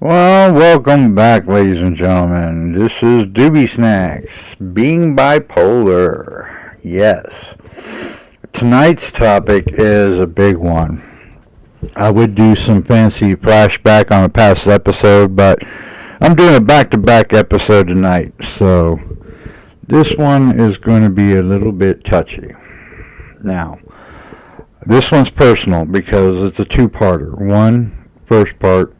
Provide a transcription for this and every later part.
Well, welcome back, ladies and gentlemen. This is Doobie Snacks, being bipolar. Yes. Tonight's topic is a big one. I would do some fancy flashback on a past episode, but I'm doing a back-to-back episode tonight, so this one is going to be a little bit touchy. Now, this one's personal because it's a two-parter. First part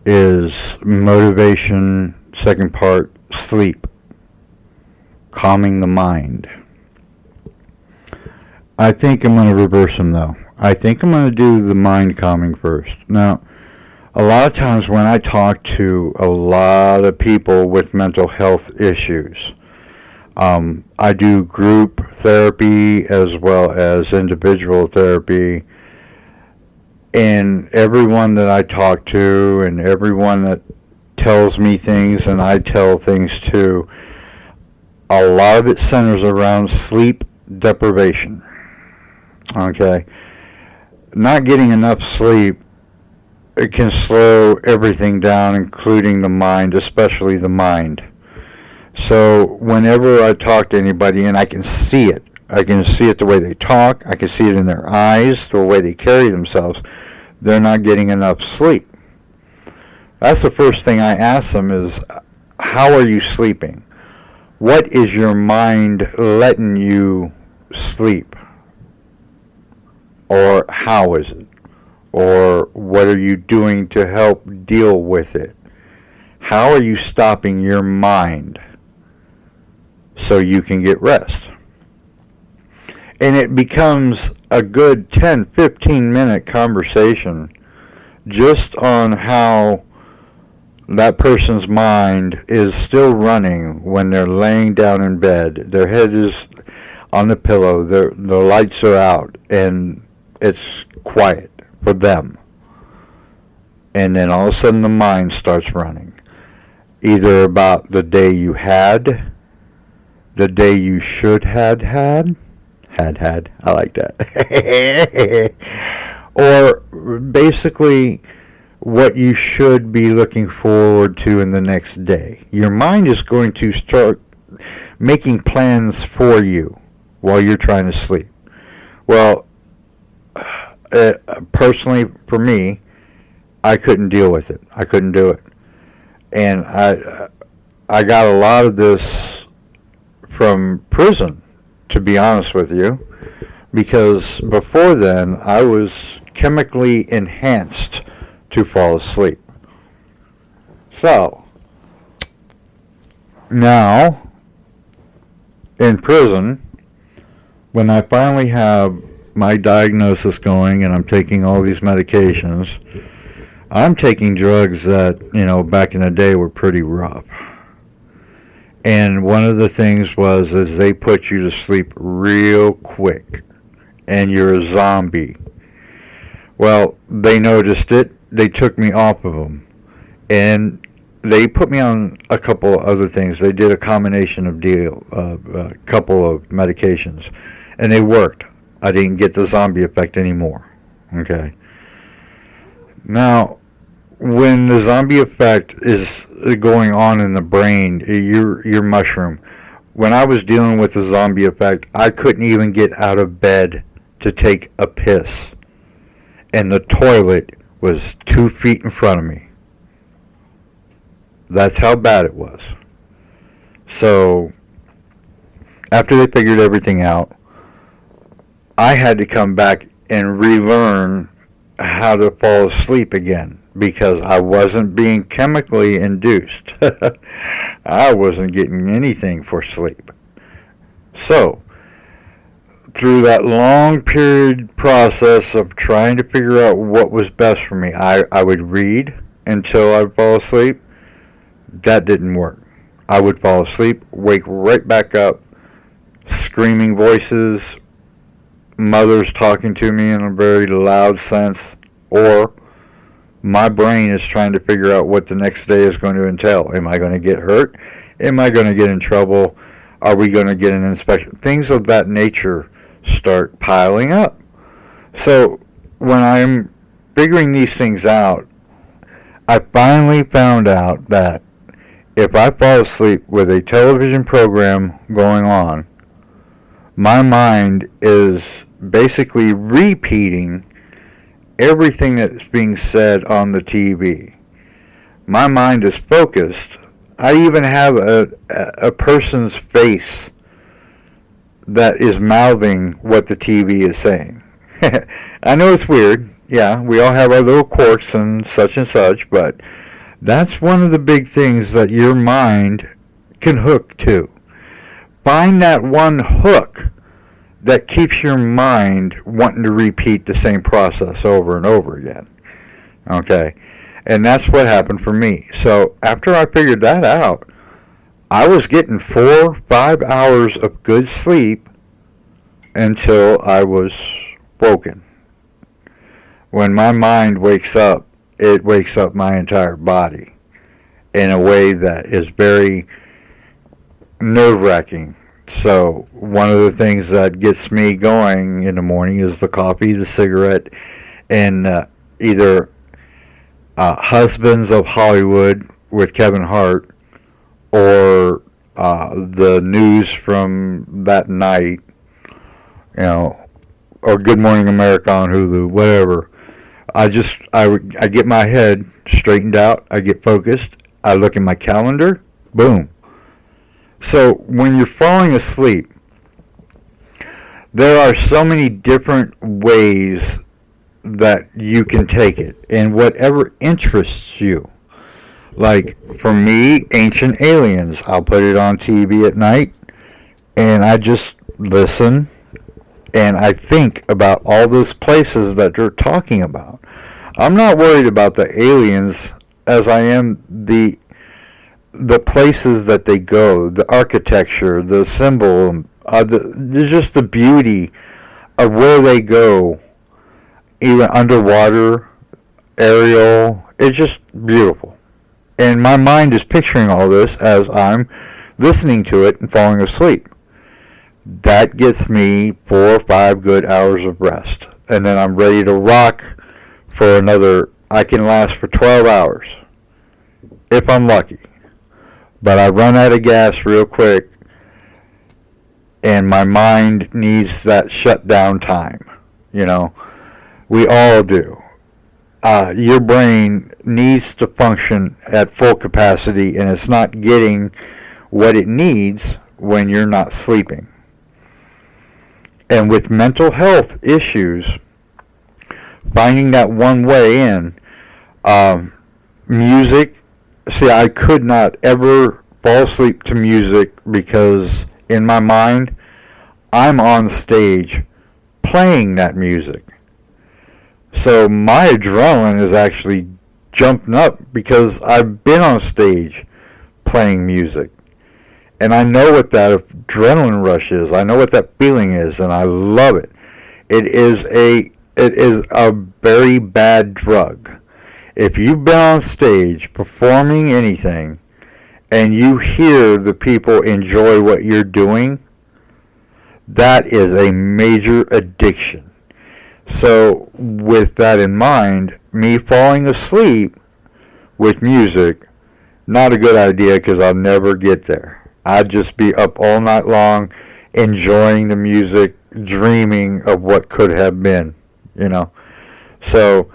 is motivation, second part, sleep, calming the mind. I think I'm going to reverse them though. I think I'm going to do the mind calming first. Now, a lot of times when I talk to a lot of people with mental health issues, I do group therapy as well as individual therapy. And everyone that I talk to and everyone that tells me things and I tell things to, a lot of it centers around sleep deprivation. Okay? Not getting enough sleep, it can slow everything down, including the mind, especially the mind. So whenever I talk to anybody, and I can see it the way they talk, I can see it in their eyes, the way they carry themselves, they're not getting enough sleep. That's the first thing I ask them is, how are you sleeping? What is your mind letting you sleep? Or how is it? Or what are you doing to help deal with it? How are you stopping your mind so you can get rest? And it becomes a good 10, 15-minute conversation just on how that person's mind is still running when they're laying down in bed. Their head is on the pillow, the lights are out, and it's quiet for them. And then all of a sudden the mind starts running. Either about the day you had, the day you should had, I like that. Or basically what you should be looking forward to in the next day. Your mind is going to start making plans for you while you're trying to sleep. Well, personally, for me, I couldn't deal with it. I couldn't do it. And I got a lot of this from prison, to be honest with you, because before then I was chemically enhanced to fall asleep. So now in prison, when I finally have my diagnosis going and I'm taking all these medications, I'm taking drugs that, back in the day were pretty rough. And one of the things is they put you to sleep real quick, and you're a zombie. Well, they noticed it. They took me off of them, and they put me on a couple of other things. They did a combination of a couple of medications, and they worked. I didn't get the zombie effect anymore. Okay. Now, when the zombie effect is going on in the brain, your mushroom. When I was dealing with the zombie effect, I couldn't even get out of bed to take a piss. And the toilet was 2 feet in front of me. That's how bad it was. So, after they figured everything out, I had to come back and relearn how to fall asleep again, because I wasn't being chemically induced. I wasn't getting anything for sleep. So, through that long period process of trying to figure out what was best for me, I would read until I'd fall asleep. That didn't work. I would fall asleep, wake right back up, screaming voices, mothers talking to me in a very loud sense, or my brain is trying to figure out what the next day is going to entail. Am I going to get hurt? Am I going to get in trouble? Are we going to get an inspection? Things of that nature start piling up. So when I'm figuring these things out, I finally found out that if I fall asleep with a television program going on, my mind is basically repeating everything that's being said on the TV. My mind is focused. I even have a person's face that is mouthing what the TV is saying. I know it's weird. Yeah, we all have our little quirks and such, but that's one of the big things that your mind can hook to. Find that one hook that keeps your mind wanting to repeat the same process over and over again. Okay? And that's what happened for me. So after I figured that out, I was getting 4-5 hours of good sleep until I was woken. When my mind wakes up, it wakes up my entire body in a way that is very nerve-wracking. So one of the things that gets me going in the morning is the coffee, the cigarette, and either Husbands of Hollywood with Kevin Hart, or the news from that night, or Good Morning America on Hulu, whatever. I get my head straightened out, I get focused, I look at my calendar, boom. So when you're falling asleep, there are so many different ways that you can take it, and whatever interests you. Like for me, Ancient Aliens, I'll put it on TV at night, and I just listen, and I think about all those places that they're talking about. I'm not worried about the aliens as I am the places that they go, the architecture, the symbol, just the beauty of where they go, even underwater, aerial. It's just beautiful. And my mind is picturing all this as I'm listening to it and falling asleep. That gets me 4 or 5 good hours of rest. And then I'm ready to rock for another. I can last for 12 hours if I'm lucky. But I run out of gas real quick, and my mind needs that shutdown time. We all do. Your brain needs to function at full capacity, and it's not getting what it needs when you're not sleeping. And with mental health issues, finding that one way in, music. See, I could not ever fall asleep to music because in my mind, I'm on stage playing that music. So my adrenaline is actually jumping up because I've been on stage playing music. And I know what that adrenaline rush is. I know what that feeling is, and I love it. It is a very bad drug. If you've been on stage performing anything and you hear the people enjoy what you're doing, that is a major addiction. So with that in mind, me falling asleep with music, not a good idea because I'll never get there. I'd just be up all night long enjoying the music, dreaming of what could have been, So,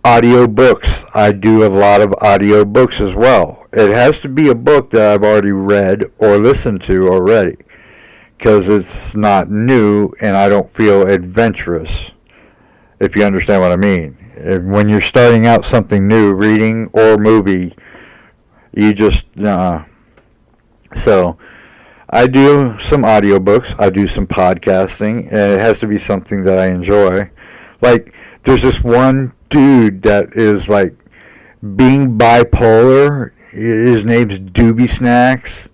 audio books. I do a lot of audio books as well. It has to be a book that I've already read or listened to already, because it's not new and I don't feel adventurous, if you understand what I mean. When you're starting out something new, reading or movie, you just, So, I do some audiobooks, I do some podcasting, and it has to be something that I enjoy. Like, there's this one dude that is like being bipolar. His name's Doobie Snacks.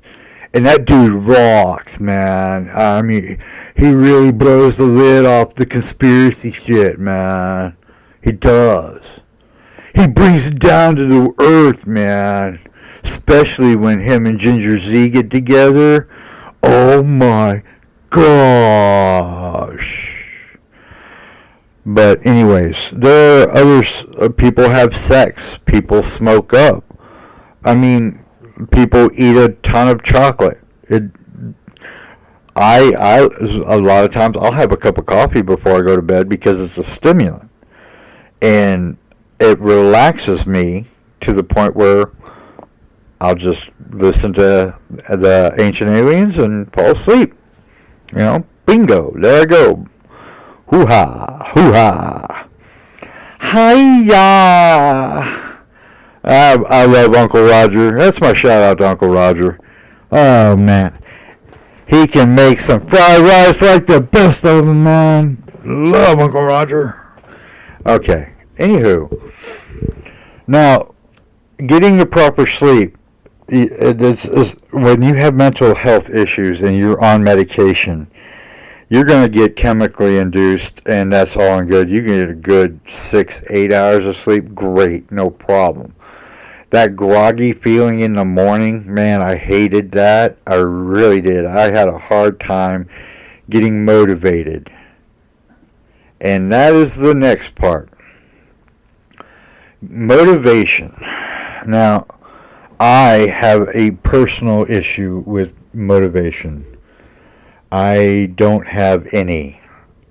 And that dude rocks, man. I mean, he really blows the lid off the conspiracy shit, man. He does. He brings it down to the earth, man. Especially when him and Ginger Z get together. Oh my gosh. But anyways, there are others. People have sex. People smoke up. I mean, people eat a ton of chocolate. I a lot of times I'll have a cup of coffee before I go to bed because it's a stimulant, and it relaxes me to the point where I'll just listen to the Ancient Aliens and fall asleep. Bingo, there I go. Hoo-ha, hoo-ha. Hi-ya. I love Uncle Roger. That's my shout out to Uncle Roger. Oh, man. He can make some fried rice like the best of them, man. Love Uncle Roger. Okay, anywho. Now, getting the proper sleep, when you have mental health issues and you're on medication, you're going to get chemically induced, and that's all and good. You can get a good 6-8 hours of sleep. Great, no problem. That groggy feeling in the morning, man, I hated that. I really did. I had a hard time getting motivated. And that is the next part. Motivation. Now, I have a personal issue with motivation. I don't have any.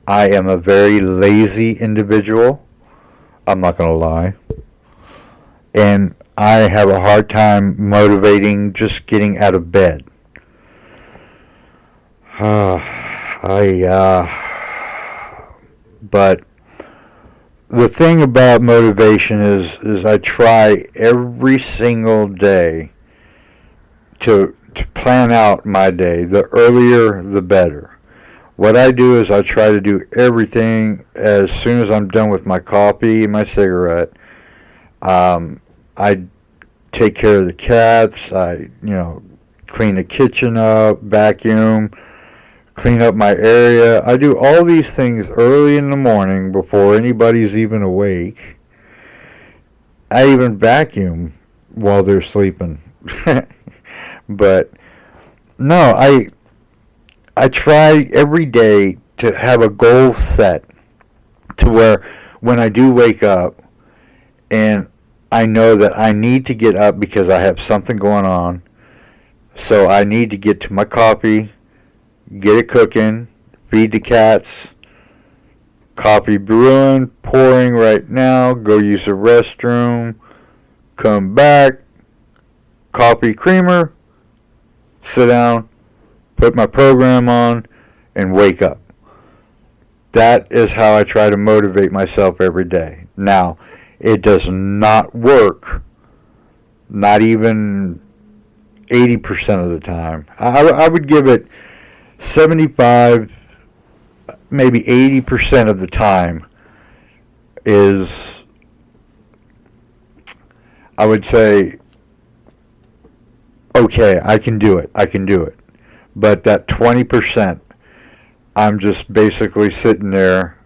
I am a very lazy individual. I'm not going to lie. And I have a hard time motivating just getting out of bed. But the thing about motivation is I try every single day to plan out my day. The earlier, the better. What I do is I try to do everything as soon as I'm done with my coffee and my cigarette. I take care of the cats. I, clean the kitchen up, vacuum, clean up my area. I do all these things early in the morning before anybody's even awake. I even vacuum while they're sleeping. But no, I try every day to have a goal set to where when I do wake up and I know that I need to get up because I have something going on. So I need to get to my coffee, get it cooking, feed the cats, coffee brewing, pouring right now, go use the restroom, come back, coffee creamer, sit down, put my program on, and wake up. That is how I try to motivate myself every day. Now, it does not work, not even 80% of the time. I would give it 75, maybe 80% of the time is, I would say, okay, I can do it. But that 20%, I'm just basically sitting there.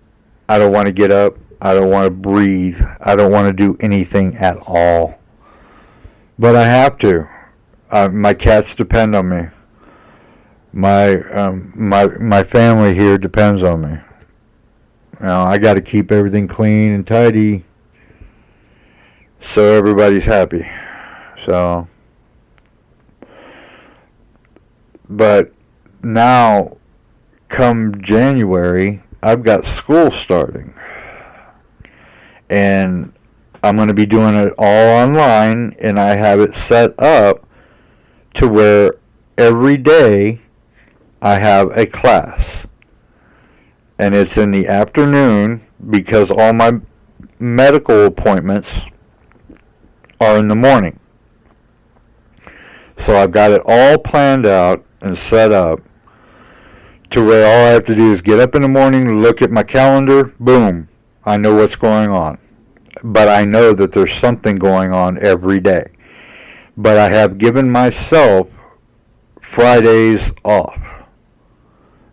I don't want to get up. I don't want to breathe. I don't want to do anything at all. But I have to. My cats depend on me. My family here depends on me. I got to keep everything clean and tidy so everybody's happy. So, but now, come January, I've got school starting. And I'm going to be doing it all online, and I have it set up to where every day I have a class. And it's in the afternoon because all my medical appointments are in the morning. So I've got it all planned out and set up to where all I have to do is get up in the morning, look at my calendar, boom, I know what's going on. But I know that there's something going on every day. But I have given myself Fridays off.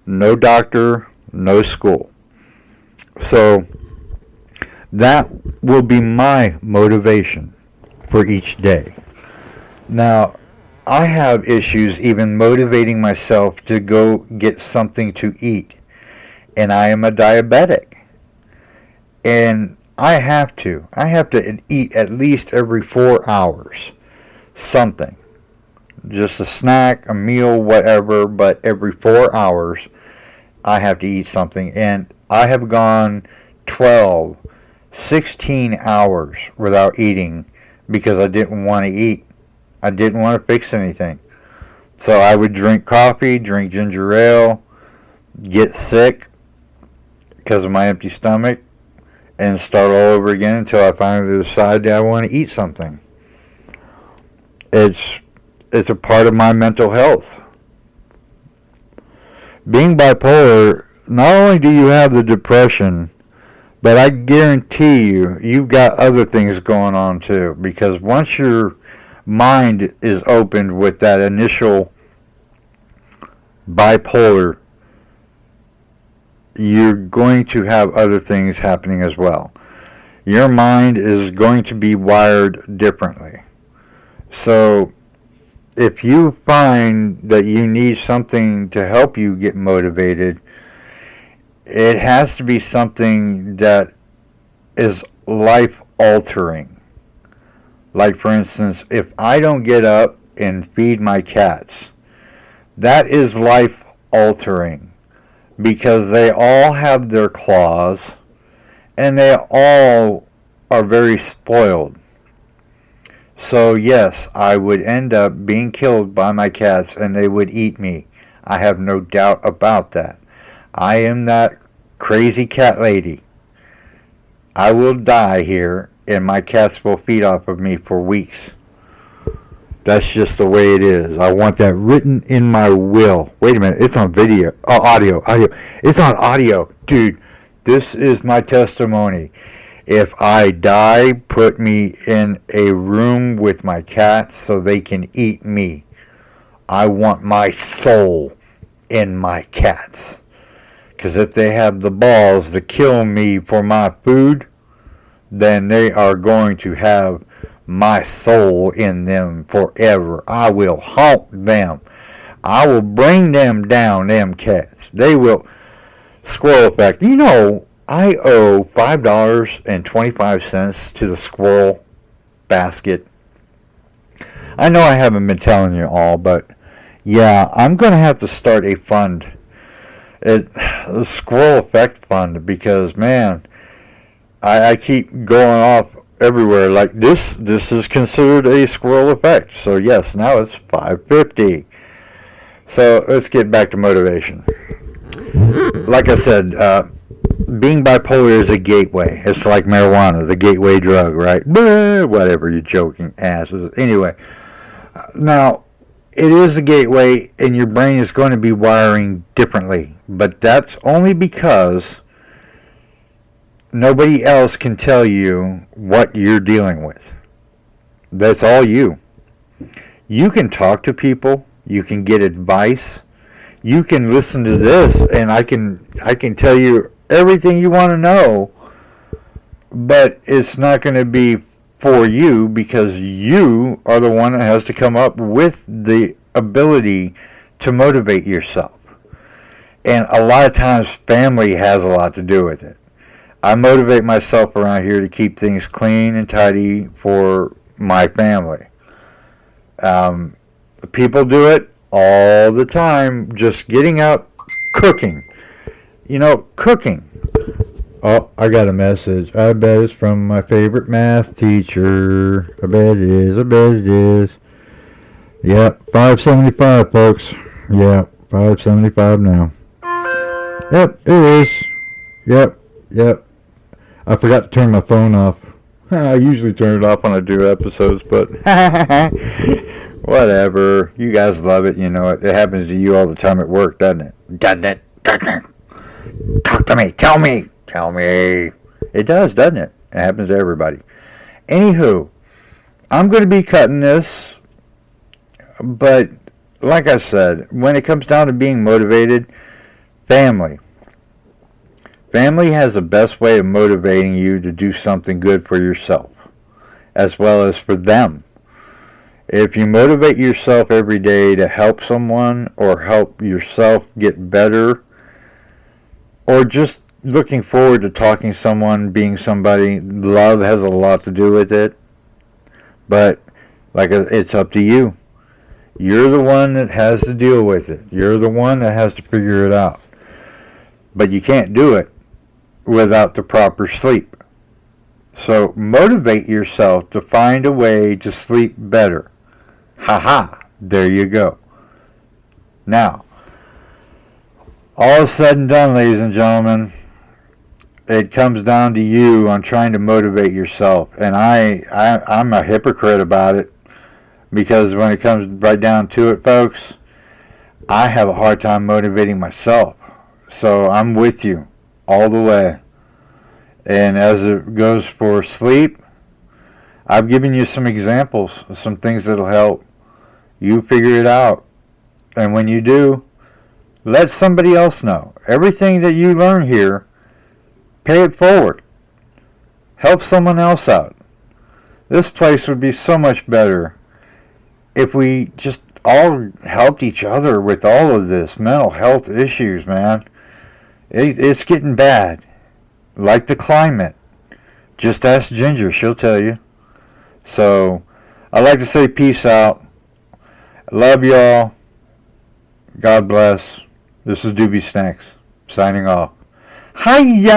No doctor, no school. So that will be my motivation for each day. Now, I have issues even motivating myself to go get something to eat. And I am a diabetic. And I have to eat at least every 4 hours. Something. Just a snack, a meal, whatever, but every 4 hours I have to eat something. And I have gone 12, 16 hours without eating because I didn't want to eat. I didn't want to fix anything. So I would drink coffee, drink ginger ale, get sick because of my empty stomach, and start all over again until I finally decide that I want to eat something. It's a part of my mental health. Being bipolar, not only do you have the depression, but I guarantee you've got other things going on too. Because once your mind is opened with that initial bipolar, you're going to have other things happening as well. Your mind is going to be wired differently. So if you find that you need something to help you get motivated, it has to be something that is life altering. Like, for instance, if I don't get up and feed my cats, that is life altering, because they all have their claws and they all are very spoiled. So yes, I would end up being killed by my cats and they would eat me. I have no doubt about that. I am that crazy cat lady. I will die here and my cats will feed off of me for weeks. That's just the way it is. I want that written in my will. Wait a minute, it's on video. Oh, audio. It's on audio. Dude, this is my testimony. If I die, put me in a room with my cats so they can eat me. I want my soul in my cats. Because if they have the balls to kill me for my food, then they are going to have my soul in them forever. I will haunt them. I will bring them down, them cats. They will. Squirrel effect. You know, I owe $5.25 to the squirrel basket. I know I haven't been telling you all, but yeah, I'm going to have to start a fund. The Squirrel Effect Fund, because, man, I keep going off everywhere. Like, this is considered a squirrel effect. So yes, now it's $5.50. So let's get back to motivation. Like I said, being bipolar is a gateway. It's like marijuana, the gateway drug, right? Whatever, you joking asses. Anyway, now, it is a gateway, and your brain is going to be wiring differently. But that's only because nobody else can tell you what you're dealing with. That's all you. You can talk to people. You can get advice. You can listen to this, and I can tell you everything you want to know. But it's not going to be for you, because you are the one that has to come up with the ability to motivate yourself. And a lot of times family has a lot to do with it. I motivate myself around here to keep things clean and tidy for my family. People do it all the time, just getting up, cooking. You know, cooking. Oh, I got a message. I bet it's from my favorite math teacher. I bet it is. Yep, $5.75, folks. Yep, $5.75 now. Yep, it is. Yep. I forgot to turn my phone off. I usually turn it off when I do episodes, but whatever. You guys love it, you know it. It happens to you all the time at work, doesn't it? Doesn't it? Talk to me. Tell me. It does, doesn't it? It happens to everybody. Anywho, I'm going to be cutting this, but like I said, when it comes down to being motivated, family has the best way of motivating you to do something good for yourself, as well as for them. If you motivate yourself every day to help someone or help yourself get better, or just looking forward to talking to someone, being somebody. Love has a lot to do with it, but like it's up to you. You're the one that has to deal with it. You're the one that has to figure it out. But you can't do it without the proper sleep. So motivate yourself to find a way to sleep better. Ha, there you go. Now, all said and done, ladies and gentlemen, it comes down to you on trying to motivate yourself. And I'm a hypocrite about it, because when it comes right down to it, folks, I have a hard time motivating myself. So I'm with you all the way. And as it goes for sleep, I've given you some examples of some things that'll help. You figure it out. And when you do, let somebody else know. Everything that you learn here, pay it forward. Help someone else out. This place would be so much better if we just all helped each other with all of this mental health issues, man. It's getting bad. Like the climate. Just ask Ginger, she'll tell you. So, I'd like to say peace out. Love y'all. God bless. This is Doobie Snacks, signing off. Hiya!